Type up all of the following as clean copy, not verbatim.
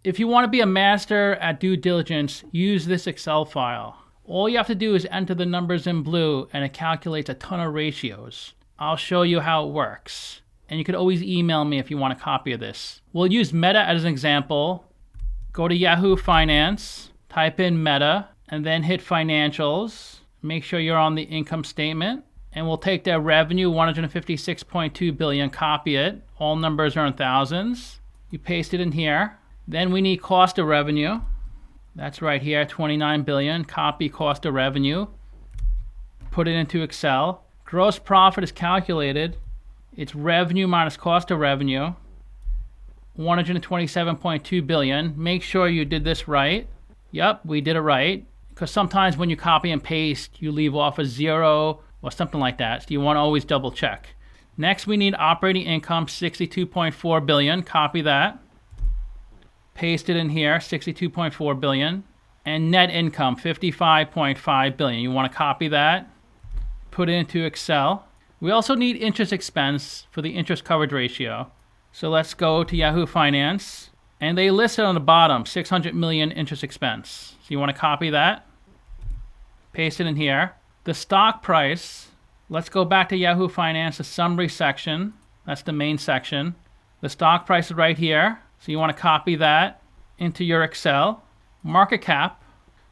If you want to be a master at due diligence, use this Excel file. All you have to do is enter the numbers in blue and it calculates a ton of ratios. I'll show you how it works. And you could always email me if you want a copy of this. We'll use Meta as an example. Go to Yahoo Finance, type in Meta, and then hit Financials. Make sure you're on the income statement. And we'll take their revenue, $156.2 billion, copy it. All numbers are in thousands. You paste it in here. Then we need cost of revenue. That's right here, $29 billion. Copy cost of revenue. Put it into Excel. Gross profit is calculated. It's revenue minus cost of revenue. $127.2 billion. Make sure you did this right. Yep, we did it right. Because sometimes when you copy and paste, you leave off a zero or something like that. So you want to always double check. Next, we need operating income, $62.4 billion. Copy that. Paste it in here, $62.4 billion. And net income, $55.5 billion. You want to copy that. Put it into Excel. We also need interest expense for the interest coverage ratio. So let's go to Yahoo Finance. And they list it on the bottom, $600 million interest expense. So you want to copy that. Paste it in here. The stock price, let's go back to Yahoo Finance, the summary section. That's the main section. The stock price is right here. So you want to copy that into your Excel. Market cap,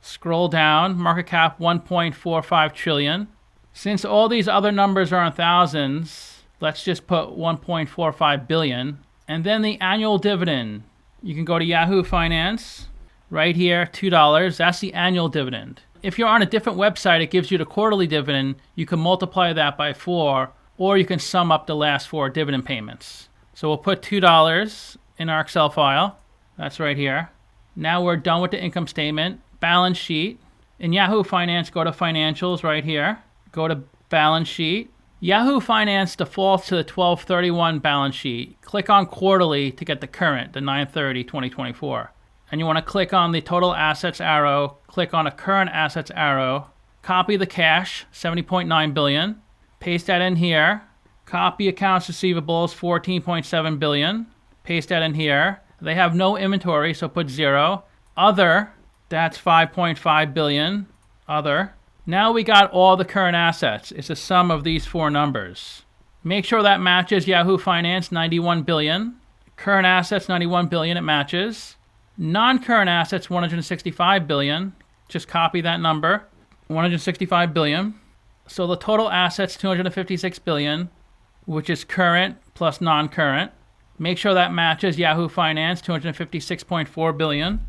scroll down, market cap 1.45 trillion. Since all these other numbers are in thousands, let's just put 1.45 billion. And then the annual dividend. You can go to Yahoo Finance, right here, $2. That's the annual dividend. If you're on a different website, it gives you the quarterly dividend. You can multiply that by 4, or you can sum up the last 4 dividend payments. So we'll put $2 in our Excel file. That's right here. Now we're done with the income statement. Balance sheet. In Yahoo Finance, go to Financials right here. Go to Balance Sheet. Yahoo Finance defaults to the 12/31 balance sheet. Click on Quarterly to get the current, the 9/30/2024. And you want to click on the Total Assets arrow. Click on a Current Assets arrow. Copy the cash, $70.9 billion. Paste that in here. Copy accounts receivables, $14.7 billion. Paste that in here. They have no inventory, so put 0. Other, that's $5.5 billion. Other. Now we got all the current assets. It's the sum of these 4 numbers. Make sure that matches Yahoo Finance, $91 billion. Current assets, $91 billion, it matches. Non-current assets, $165 billion. Just copy that number, $165 billion. So the total assets, $256 billion, which is current plus non-current. Make sure that matches Yahoo Finance, $256.4 billion.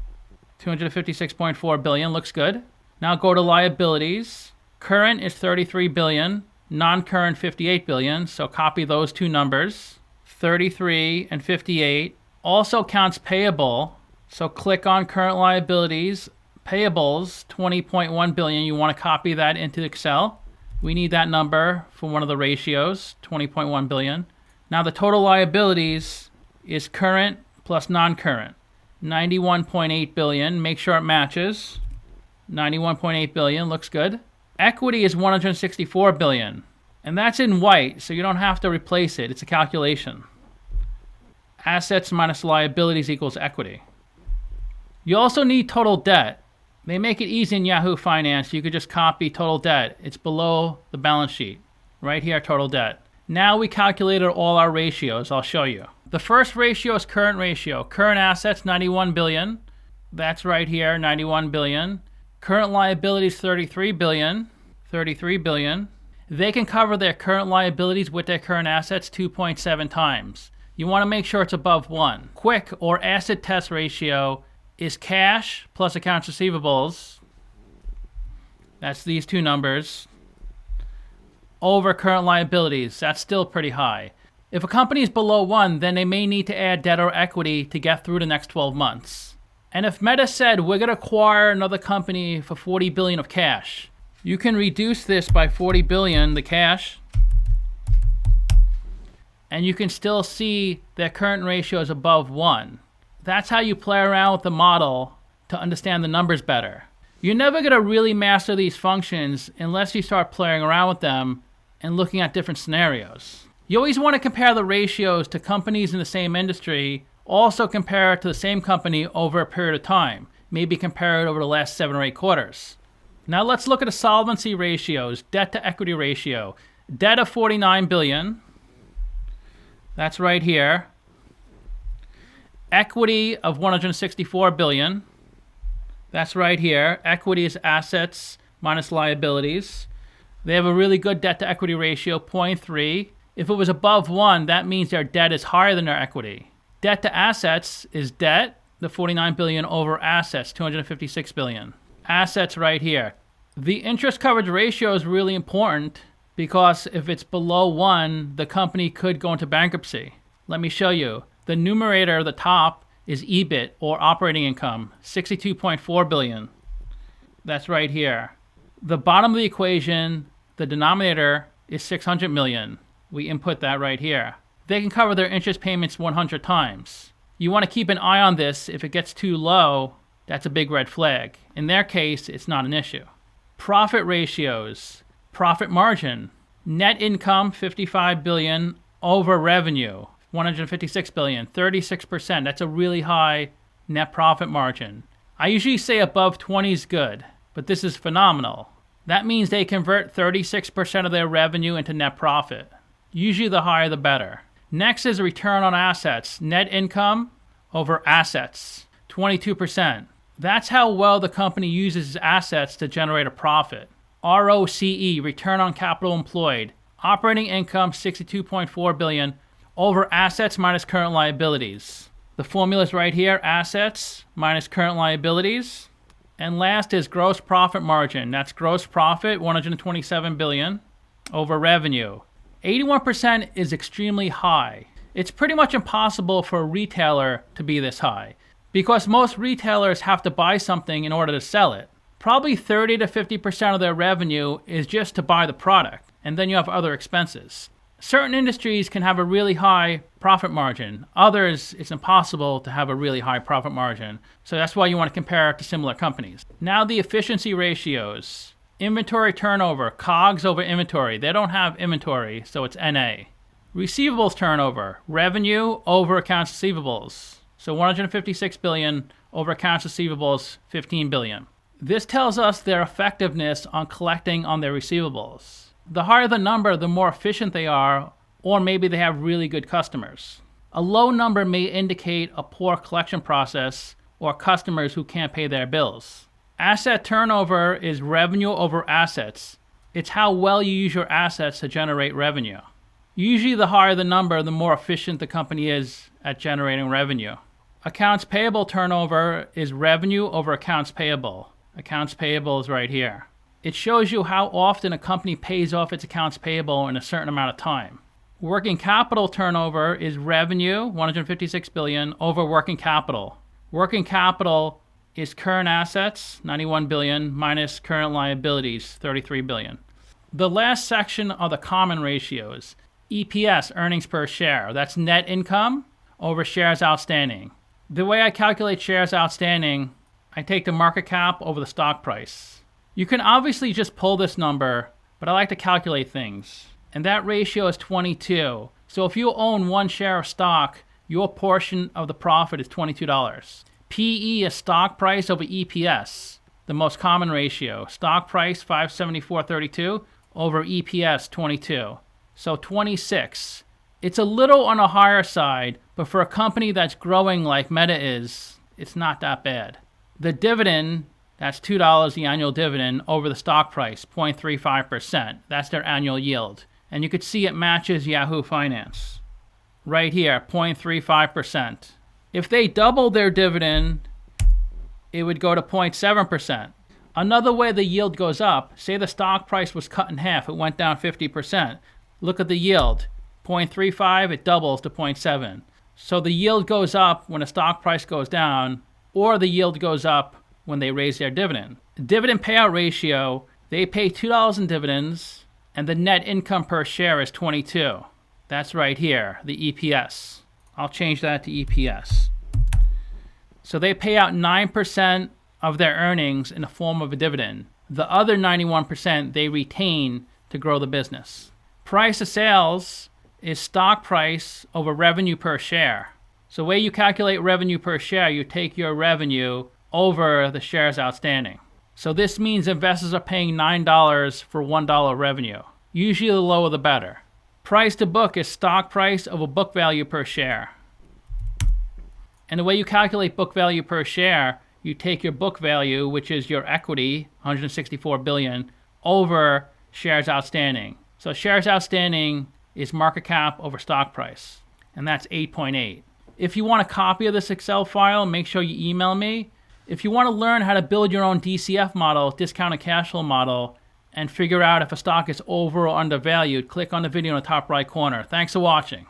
$256.4 billion, looks good. Now go to liabilities. Current is $33 billion, non-current $58 billion, so copy those 2 numbers, 33 and 58. Also counts payable, so click on current liabilities. Payables, $20.1 billion, you want to copy that into Excel. We need that number for one of the ratios, $20.1 billion. Now the total liabilities is current plus non-current, $91.8 billion. Make sure it matches. $91.8 billion, looks good. Equity is $164 billion, and that's in white, so you don't have to replace it. It's a calculation. Assets minus liabilities equals equity. You also need total debt. They make it easy in Yahoo Finance. You could just copy total debt. It's below the balance sheet. Right here, total debt. Now we calculated all our ratios. I'll show you. The first ratio is current ratio. Current assets, $91 billion. That's right here, $91 billion. Current liabilities, $33 billion. $33 billion. They can cover their current liabilities with their current assets 2.7 times. You want to make sure it's above 1. Quick or acid test ratio is cash plus accounts receivables. That's these 2 numbers. Over current liabilities. That's still pretty high. If a company is below 1, then they may need to add debt or equity to get through the next 12 months. And if Meta said, we're going to acquire another company for $40 billion of cash, you can reduce this by $40 billion, the cash, and you can still see their current ratio is above 1. That's how you play around with the model to understand the numbers better. You're never going to really master these functions unless you start playing around with them and looking at different scenarios. You always want to compare the ratios to companies in the same industry Also compare it to the same company over a period of time. Maybe compare it over the last 7 or 8 quarters. Now let's look at the solvency ratios. Debt to equity ratio. Debt of $49 billion. That's right here. Equity of $164 billion. That's right here. Equity is assets minus liabilities. They have a really good debt to equity ratio, 0.3. If it was above 1, that means their debt is higher than their equity. Debt to assets is debt, the $49 billion, over assets, $256 billion. Assets right here. The interest coverage ratio is really important because if it's below 1, the company could go into bankruptcy. Let me show you. The numerator, the top, is EBIT, or operating income, $62.4 billion. That's right here. The bottom of the equation, the denominator, is $600 million. We input that right here. They can cover their interest payments 100 times. You want to keep an eye on this. If it gets too low, that's a big red flag. In their case, it's not an issue. Profit ratios, profit margin, net income, $55 billion, over revenue, $156 billion, 36%. That's a really high net profit margin. I usually say above 20 is good, but this is phenomenal. That means they convert 36% of their revenue into net profit. Usually the higher the better. Next is return on assets. Net income over assets, 22%. That's how well the company uses its assets to generate a profit. ROCE, return on capital employed. Operating income, $62.4 billion, over assets minus current liabilities. The formula is right here, assets minus current liabilities. And last is gross profit margin. That's gross profit, $127 billion, over revenue. 81% is extremely high. It's pretty much impossible for a retailer to be this high because most retailers have to buy something in order to sell it. Probably 30 to 50% of their revenue is just to buy the product, and then you have other expenses. Certain industries can have a really high profit margin. Others, it's impossible to have a really high profit margin. So that's why you want to compare it to similar companies. Now the efficiency ratios. Inventory turnover, COGS over inventory. They don't have inventory, so it's NA. Receivables turnover, revenue over accounts receivables. So $156 billion over accounts receivables, $15 billion. This tells us their effectiveness on collecting on their receivables. The higher the number, the more efficient they are, or maybe they have really good customers. A low number may indicate a poor collection process or customers who can't pay their bills. Asset turnover is revenue over assets. It's how well you use your assets to generate revenue. Usually the higher the number, the more efficient the company is at generating revenue. Accounts payable turnover is revenue over accounts payable. Accounts payable is right here. It shows you how often a company pays off its accounts payable in a certain amount of time. Working capital turnover is revenue, $156 billion, over working capital. Working capital is current assets, $91 billion, minus current liabilities, $33 billion. The last section are the common ratios. EPS, earnings per share. That's net income over shares outstanding. The way I calculate shares outstanding, I take the market cap over the stock price. You can obviously just pull this number, but I like to calculate things. And that ratio is 22. So if you own 1 share of stock, your portion of the profit is $22. PE is stock price over EPS, the most common ratio. Stock price, $574.32, over EPS, 22. So 26. It's a little on the higher side, but for a company that's growing like Meta is, it's not that bad. The dividend, that's $2, the annual dividend, over the stock price, 0.35%. That's their annual yield. And you could see it matches Yahoo Finance. Right here, 0.35%. If they double their dividend, it would go to 0.7%. Another way the yield goes up, say the stock price was cut in half, it went down 50%. Look at the yield, 0.35, it doubles to 0.7. So the yield goes up when the stock price goes down, or the yield goes up when they raise their dividend. Dividend payout ratio, they pay $2 in dividends, and the net income per share is 22. That's right here, the EPS. I'll change that to EPS. So they pay out 9% of their earnings in the form of a dividend. The other 91% they retain to grow the business. Price of sales is stock price over revenue per share. So the way you calculate revenue per share, you take your revenue over the shares outstanding. So this means investors are paying $9 for $1 revenue. Usually the lower the better. Price to book is stock price over book value per share. And the way you calculate book value per share, you take your book value, which is your equity, 164 billion, over shares outstanding. So shares outstanding is market cap over stock price, and that's 8.8. If you want a copy of this Excel file, make sure you email me. If you want to learn how to build your own DCF model, discounted cash flow model, and figure out if a stock is over or undervalued, click on the video in the top right corner. Thanks for watching.